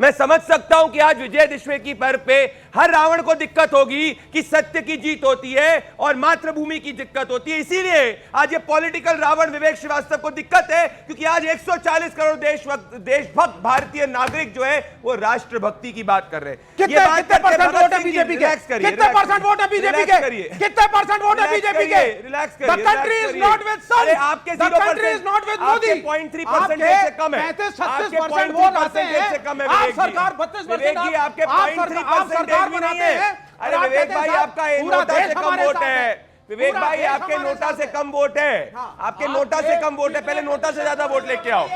मैं समझ सकता हूं कि आज विजयदशमी की पर्व पे हर रावण को दिक्कत होगी कि सत्य की जीत होती है और मातृभूमि की दिक्कत होती है। इसीलिए आज ये पॉलिटिकल रावण विवेक श्रीवास्तव को दिक्कत है, क्योंकि आज 140 करोड़ देशभक्त भारतीय नागरिक जो है वो राष्ट्रभक्ति की बात कर रहे हैं। कितने परसेंट वोट है बीजेपी के? कितने परसेंट वोट है बीजेपी के? कितने परसेंट वोट है बीजेपी के? रिलैक्स करिए। The country is not with Sangh. आपके The country is not with Modi. 0.3% से कम है। 35-36% वोट आते हैं। आप सरकार 32%। आपके 0.3% भी नहीं है। अरे विवेक भाई, आपका नोटा से कम वोट है। विवेक भाई, आपके नोटा से कम वोट है। आपके नोटा से कम वोट है। पहले नोटा से ज्यादा वोट लेके आओ।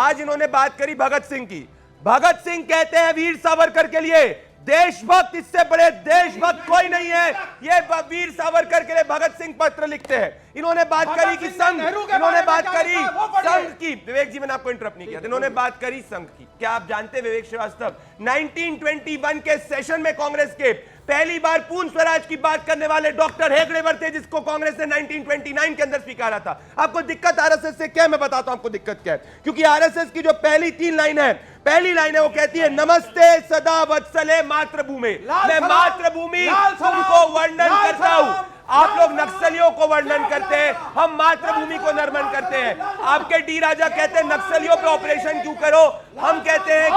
आज इन्होंने बात करी भगत सिंह की। भगत सिंह कहते हैं वीर सावरकर के लिए देशभक्त, इससे बड़े देशभक्त कोई नहीं है। ये वीर सावरकर के लिए भगत सिंह पत्र लिखते हैं। इन्होंने बात करी कि संघ, इन्होंने बात करी संघ की। विवेक जी, मैंने आपको इंटरप्ट नहीं किया। इन्होंने बात करी संघ की। क्या आप जानते हैं विवेक श्रीवास्तव, 1921 के सेशन में कांग्रेस के पहली बार पूर्ण स्वराज की बात करने वाले डॉक्टर हेगड़ेवर थे, जिसको कांग्रेस ने 1929 के अंदर स्वीकारा था। आपको दिक्कत आरएसएस से क्या, मैं बताता हूं आपको दिक्कत क्या है। क्योंकि आरएसएस की जो पहली 3 लाइन है, पहली लाइन है वो कहती है नमस्ते सदा वत्सले मातृभूमि। मैं मातृभूमि तुमको वर्णन करता हूं। आप लोग नक्सलियों को वर्णन करते हैं, हम मातृभूमि को नमन करते हैं। आपके डी राजा कहते हैं नक्सलियों पे ऑपरेशन क्यों करो, हम कहते हैं कि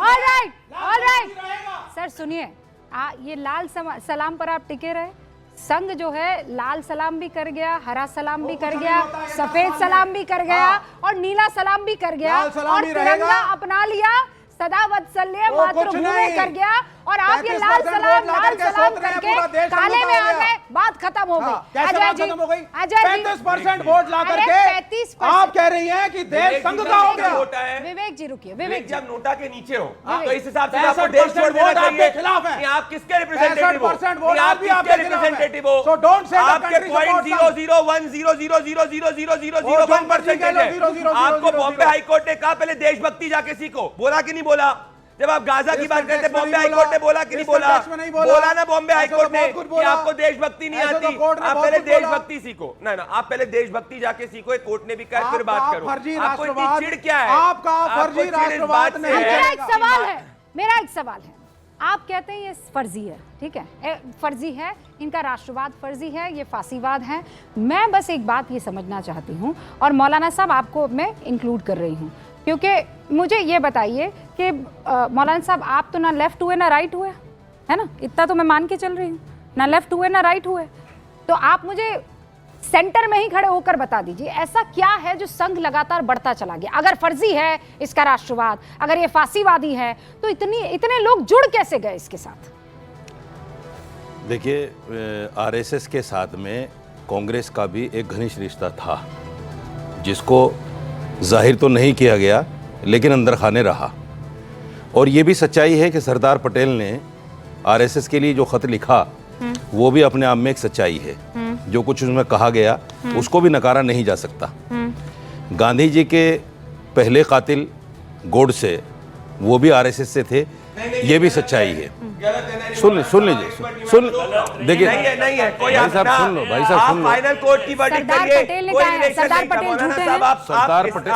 ऑलराइट सर सुनिए, ये लाल सलाम पर आप टिके रहे। संघ जो है लाल सलाम भी कर गया, हरा सलाम भी कर गया, सफेद सलाम भी कर गया और नीला सलाम भी कर गया और तिरंगा अपना लिया, सदा वत्सल्य मातृभूमि कर गया। और आप ये लाल सलाम करके काले में आ गए, बात खत्म हो गई। अजय जी, 35% वोट ला करके आप कह रही हैं कि देश संघ का हो गया। विवेक जी रुकिए, विवेक जी, आप नोटा के नीचे हो तो इस हिसाब से आपको देश छोड़ देना चाहिए। खिलाफ है। आप किसके रिप्रेजेंटेटिव हो? आप किसके रिप्रेजेंटेटिव हो? So don't say आपके 0.00100000001% है। आपको बॉम्बे हाईकोर्ट ने कहा पहले देशभक्ति जाके सीखो, बोला कि नहीं बोला? जब आप गाजा की बात करते बॉम्बे हाईकोर्ट ने बोला कि नहीं बोला? बोला ना बॉम्बे हाईकोर्ट ने कि आपको देशभक्ति नहीं आती, आप पहले देशभक्ति सीखो। ना ना, आप पहले देशभक्ति जाके सीखो, कोर्ट ने भी कहा, फिर बात करो। आपको इतनी चिढ़ क्या है? आपका फर्जी राष्ट्रवाद नहीं है। मेरा एक सवाल है, आप कहते हैं ये फर्जी है, ठीक है, फर्जी है, इनका राष्ट्रवाद फर्जी है, ये फांसीवाद है। मैं बस एक बात ये समझना चाहती हूँ, और मौलाना साहब आपको मैं इंक्लूड कर रही हूँ, क्योंकि मुझे ये बताइए कि मौलाना साहब आप तो ना लेफ्ट हुए ना राइट हुए, है ना, इतना तो मैं मान के चल रही हूँ, ना लेफ्ट हुए ना राइट हुए। तो आप मुझे सेंटर में ही खड़े होकर बता दीजिए ऐसा क्या है जो संघ लगातार बढ़ता चला गया? अगर फर्जी है इसका राष्ट्रवाद, अगर ये फांसीवादी है, तो इतने लोग जुड़ कैसे गए इसके साथ? देखिए, आरएसएस के साथ में कांग्रेस का भी एक घनिष्ठ रिश्ता था, जिसको जाहिर तो नहीं किया गया लेकिन अंदर खाने रहा। और ये भी सच्चाई है कि सरदार पटेल ने आरएसएस के लिए जो खत लिखा वो भी अपने आप में एक सच्चाई है। जो कुछ उसमें कहा गया उसको भी नकारा नहीं जा सकता। गांधी जी के पहले कातिल गोडसे वो भी आरएसएस से थे, ये भी सच्चाई है। सुन लीजिए, देखिए, नहीं है कोई, भाई साहब सुन लो, भाई साहब सुन लो। फाइनल कोर्ट की वर्डिक्ट करिए। सरदार पटेल झूठे हैं,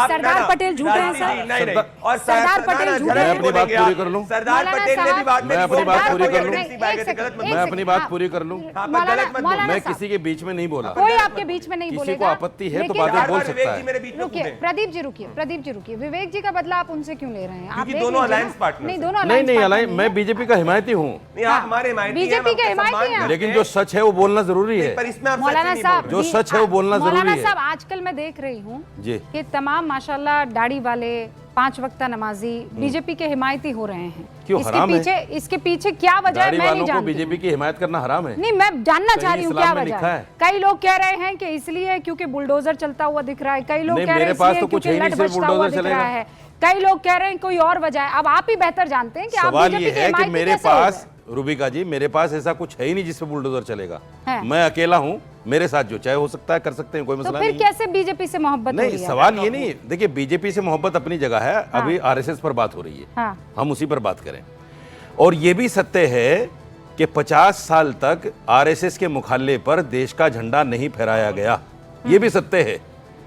सरदार पटेल झूठे हैं सर, और सरदार पटेल झूठे हैं। मैं अपनी बात पूरी कर लूं, सरदार पटेल ने भी बात में मैं अपनी बात पूरी कर लूं, मैं मैं अपनी बात पूरी कर लूं। मैं किसी के बीच में नहीं बोला, कोई आपके बीच में नहीं बोलेगा। किसी को आपत्ति है तो बाद में बोल सकता है। रुकिए प्रदीप जी, रुकिए। विवेक जी का बदला आप उनसे क्यों ले रहे हैं? आप दोनों अलायंस पार्टनर नहीं, दोनों नहीं अलायंस, मैं बीजेपी का हिमायती हूँ, बीजेपी के हिमायती हैं, लेकिन जो सच है वो बोलना जरूरी है। मौलाना साहब, जो सच है वो बोलना जरूरी है। मौलाना साहब, आजकल मैं देख रही हूँ कि तमाम माशाल्लाह दाढ़ी वाले 5 वक्त नमाजी बीजेपी के हिमायती हो रहे हैं। क्यों हराम है? इसके पीछे क्या वजह है मैं नहीं जानती। बीजेपी की हिमायत करना हराम है? नहीं, मैं जानना चाह रही हूँ क्या वजह है। कई लोग कह रहे हैं कि इसलिए क्योंकि बुलडोजर चलता हुआ दिख रहा है, कई लोग कह रहे हैं इसलिए क्योंकि लट बजता हुआ दिख रहा है, कई लोग कह रहे हैं कोई और वजह है। अब आप ही बेहतर जानते हैं कि आप सवाल ये है कि मेरे पास, रूबिका जी, मेरे पास ऐसा कुछ है ही नहीं जिसपे बुलडोजर चलेगा। मैं अकेला हूँ, मेरे साथ जो चाहे हो सकता है, कर सकते हैं, कोई मसला नहीं। तो फिर कैसे बीजेपी से मोहब्बत हो रही है? नहीं, सवाल ये नहीं। देखिए, बीजेपी से मोहब्बत अपनी जगह है, अभी आरएसएस पर बात हो रही है, हम उसी पर बात करें। और ये भी सत्य है कि 50 साल तक आरएसएस के मुखाल्ले पर देश का झंडा नहीं फहराया गया, ये भी सत्य है,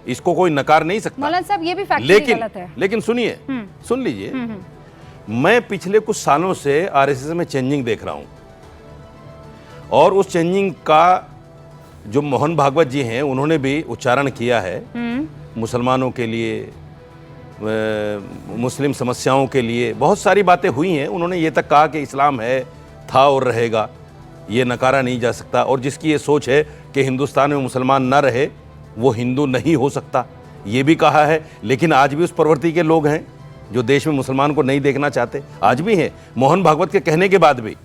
इसको कोई नकार नहीं सकता। मौलाना साहब, ये भी फैक्ट गलत है। लेकिन सुनिए, सुन लीजिए, मैं पिछले कुछ सालों से आरएसएस में चेंजिंग देख रहा हूं और उस चेंजिंग का जो मोहन भागवत जी हैं उन्होंने भी उच्चारण किया है मुसलमानों के लिए, मुस्लिम समस्याओं के लिए बहुत सारी बातें हुई हैं। उन्होंने ये तक कहा कि इस्लाम है, था और रहेगा, ये नकारा नहीं जा सकता, और जिसकी ये सोच है कि हिंदुस्तान में मुसलमान ना रहे वो हिंदू नहीं हो सकता, ये भी कहा है। लेकिन आज भी उस प्रवृत्ति के लोग हैं जो देश में मुसलमान को नहीं देखना चाहते, आज भी हैं। मोहन भागवत के कहने के बाद भी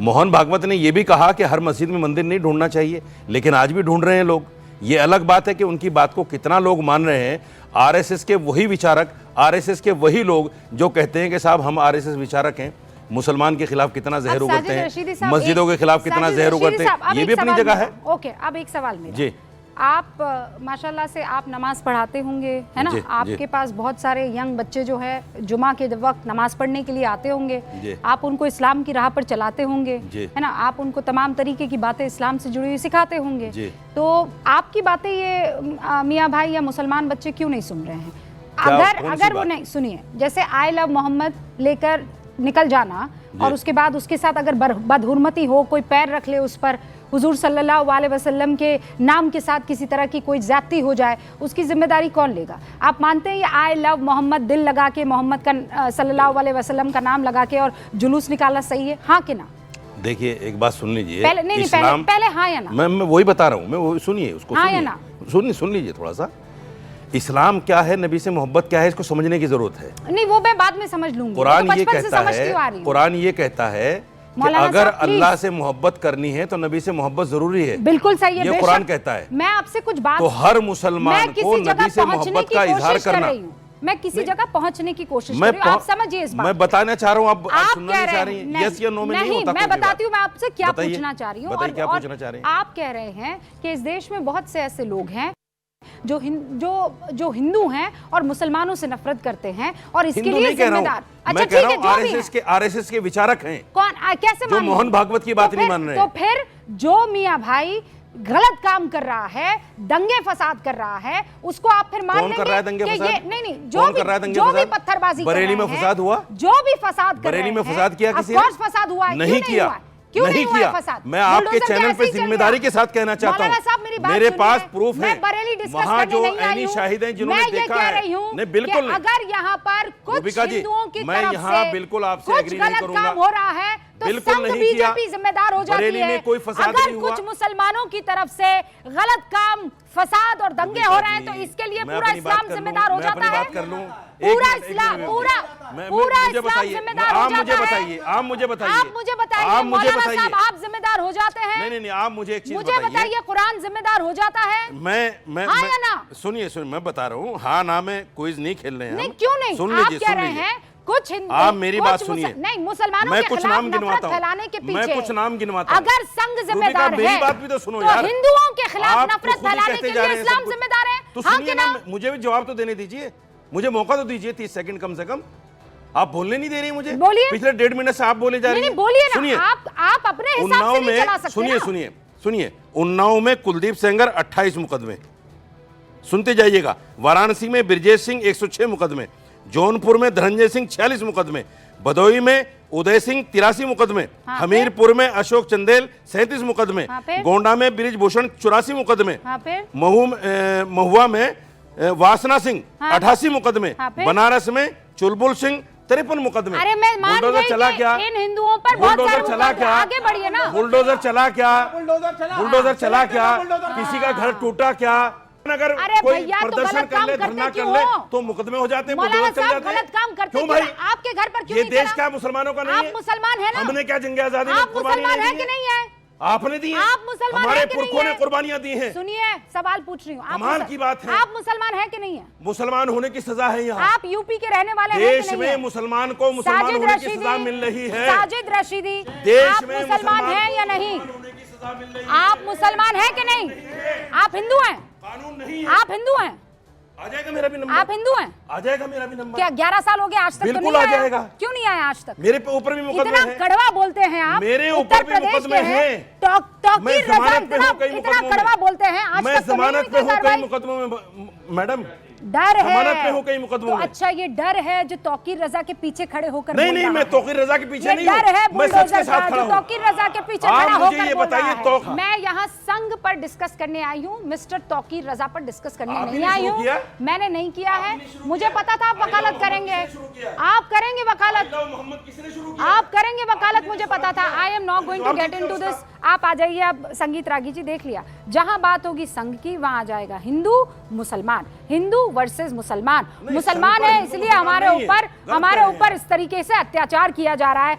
मोहन भागवत ने यह भी कहा कि हर मस्जिद में मंदिर नहीं ढूंढना चाहिए, लेकिन आज भी ढूंढ रहे हैं लोग। ये अलग बात है कि उनकी बात को कितना लोग मान रहे हैं। आरएसएस के वही विचारक, आरएसएस के वही लोग जो कहते हैं कि साहब हम आरएसएस विचारक हैं, मुसलमान के खिलाफ कितना जहर उगलते हैं, मस्जिदों के खिलाफ कितना जहर उगलते हैं, ये भी अपनी जगह है। ओके, अब एक सवाल मेरा जी। आप माशाल्लाह से आप नमाज पढ़ाते होंगे, है ना? आपके पास बहुत सारे यंग बच्चे जो है जुमा के वक्त नमाज पढ़ने के लिए आते होंगे, आप उनको इस्लाम की राह पर चलाते होंगे, है ना? आप उनको तमाम तरीके की बातें इस्लाम से जुड़ी हुई सिखाते होंगे। तो आपकी बातें ये मियाँ भाई या मुसलमान बच्चे क्यों नहीं सुन रहे हैं? अगर वो नहीं सुनिए, जैसे आई लव मोहम्मद लेकर निकल जाना और उसके बाद उसके साथ अगर बदहुरमती हो, कोई पैर रख ले उस पर, हुजूर सल्लल्लाहु अलैहि वसल्लम के नाम के साथ किसी तरह की कोई ज्यादती हो जाए, उसकी जिम्मेदारी कौन लेगा? आप मानते हैं ये आई लव मोहम्मद दिल लगा के मोहम्मद का सल्लल्लाहु अलैहि वसल्लम का नाम लगा के और जुलूस निकालना सही है, हाँ कि ना? देखिए एक बात सुन लीजिए, पहले हाँ या ना? मैं वही बता रहा हूँ, मैं वो सुनिए, उसको हाँ या ना? सुन लीजिए थोड़ा सा। इस्लाम क्या है, नबी से मोहब्बत क्या है, इसको समझने की जरूरत है। नहीं, वो मैं बाद में समझ लूंगी। कुरान ये कहता है कि अगर अल्लाह से मोहब्बत करनी है तो नबी से मोहब्बत जरूरी है। बिल्कुल सही है, ये कुरान कहता है। मैं आपसे कुछ बात, तो हर मुसलमान को नबी से मोहब्बत का इजहार करना, मैं किसी जगह पहुंचने की कोशिश कर रही हूं, आप समझिए इस बात। मैं बताना चाह रहा हूं, आप सुनना नहीं चाह रही हैं। यस या नो में नहीं होता। मैं बताती हूं मैं आपसे क्या पूछना चाह रही हूं। क्या पूछना चाह रही हैं? आप कह रहे हैं कि इस देश में बहुत से ऐसे लोग हैं जो हिंदू हैं और मुसलमानों से नफरत करते हैं और इसके लिए जिम्मेदार, अच्छा ठीक है, आरएसएस के विचारक हैं। कौन, कैसे जो मोहन भागवत की बात नहीं मान रहे? तो फिर जो मियां भाई गलत काम कर रहा है, दंगे फसाद कर रहा है, उसको आप फिर मान लेंगे? कौन कर रहा है दंगे फसाद? नहीं, जो भी पत्थरबाजी, बरेली में फसाद हुआ, जो भी फसाद कर रहे हैं, बरेली में फसाद किया किसी ने? फसाद हुआ नहीं किया, नहीं किया। मैं आपके चैनल पे जिम्मेदारी के साथ कहना चाहता हूँ, मेरे पास प्रूफ है, वहाँ जो ऐनी शाहिद हैं जिन्होंने देखा है। नहीं बिल्कुल, अगर यहाँ पर कुछ हिंदुओं की मैं यहाँ बिल्कुल आपसे एग्री नहीं करूंगा, काम हो रहा है तो बिल्कुल संघ नहीं किया। बीजेपी जिम्मेदार हो जाती है। में कोई फसाद अगर नहीं हुआ। कुछ मुसलमानों की तरफ से गलत काम, फसाद और दंगे हो रहे हैं तो इसके लिए पूरा इस्लाम जिम्मेदार हो जाता है। पूरा इस्लाम जिम्मेदार हो जाता है। आप मुझे बताइए मौलाना साहब, आप जिम्मेदार हो जाते हैं? नहीं, आप मुझे एक चीज बताइए, कुरान जिम्मेदार हो जाता है? मैं हाँ या ना? सुनिए, मैं बता रहा हूँ, हाँ ना में क्विज नहीं खेल रहे हैं। नहीं, क्यों नहीं? सुन आप लीजिए, कह रहे हैं कुछ हिंदू, आप मेरी बात सुनिए। नहीं, मुसलमानों मैं के कुछ खिलाफ नाम नफरत गिनवाता फैलाने के हूँ, पीछे मैं कुछ नाम गिनवाता हूँ। अगर संघ जिम्मेदार है, मेरी बात भी तो सुनो यार। हिंदुओं के खिलाफ आप नफरत खुद ही फैलाने कहते के जा लिए रहे हैं इस्लाम सब कुछ। जिम्मेदार है? तो हाँ सुनिए कि ना? मुझे भी जवाब तो देने दीजिए, मुझे मौका तो दीजिए 30 सेकंड कम से कम। आप बोलने नहीं दे रही मुझे, बोलिए। पिछले 1.5 मिनट से आप बोले जा रही हैं। बोलिए ना, सुनिए, आप अपने हिसाब से नहीं चला सकते। सुनिए, उन्नाव में कुलदीप सेंगर 28 मुकदमे, सुनते जाइएगा। वाराणसी में ब्रजेश सिंह 106 मुकदमे, जौनपुर में धनंजय सिंह 46 मुकदमे, भदोही में उदय सिंह 83 मुकदमे, हमीरपुर में अशोक चंदेल 37 मुकदमे, गोंडा में ब्रिजभूषण 84 मुकदमे, महुआ में वासना सिंह 88 मुकदमे, बनारस में चुलबुल सिंह 53 मुकदमे। अरे मैं मान गई चला क्या? इन हिंदुओं पर बहुत सारे चला क्या? आगे बढ़िए ना। बुलडोजर चला क्या? बुलडोजर चला क्या? किसी का घर टूटा क्या? अगर कोई प्रदर्शन कर ले, धरना कर ले तो मुकदमे हो जाते हैं, बुलडोजर चल जाते हैं। गलत काम करते क्यों भाई? आपके घर पर क्यों? ये देश क्या मुसलमानों का नहीं है? आप मुसलमान है ना? हमने क्या जंग आजादी में मुसलमान है कि नहीं है? आपने दी है, आप मुसलमान हमारे है कि नहीं पुरखों ने है? कुर्बानियां दी हैं। सुनिए, सवाल पूछ रही हूँ, कमाल की बात है। आप मुसलमान है कि नहीं है? मुसलमान होने की सजा है यहाँ। आप यूपी के रहने वाले हैं देश में मुसलमान को मुसलमान होने की सजा मिल रही है। साजिद रशीदी, देश में मुसलमान है या नहीं? आप मुसलमान है कि नहीं? आप हिंदू हैं? कानून नहीं है। आप हिंदू हैं? आ जाएगा मेरा भी नंबर। आप हिंदू हैं? आ जाएगा मेरा भी नंबर। क्या 11 साल हो गए आज तक? बिल्कुल तो नहीं आ जाएगा। क्यों नहीं आया आज तक? मेरे ऊपर भी मुकदमे हैं। इतना कड़वा बोलते हैं आप। मेरे ऊपर भी मुकदमे हैं। मैं जमानत पे हूं कई मुकदमों में। मैं जमानत पे हूं कई मुकदमों में। मैडम डर है, जमानत पे हो कई मुकदमों तो में। अच्छा ये डर है जो तौकीर रजा के पीछे खड़े होकर नहीं बोल नहीं, रहा मैं है। तौकीर रजा के पीछे ये नहीं डर है हूं, मैं सच के बुलडोजर साथ का खड़ा जो हूं। तौकीर रजा के पीछे आप खड़ा मुझे होकर ये बोल बताइए, रहा है। मैं यहाँ संघ पर डिस्कस करने आई हूँ, मिस्टर तौकीर रजा पर डिस्कस करने आपने नहीं आई शुरू हूँ। किया? मैंने नहीं किया है, मुझे पता था आप वकालत करेंगे, आप करेंगे वकालत, मोहम्मद किसने शुरू किया? आप करेंगे वकालत, मुझे पता था। I am not going to get into this. आप आ जाइए, अब संगीत रागी जी देख लिया, जहां बात होगी संघ की वहां आ जाएगा हिंदू मुसलमान, हिंदू वर्सेस मुसलमान। मुसलमान है इसलिए हमारे ऊपर इस तरीके से अत्याचार किया जा रहा है।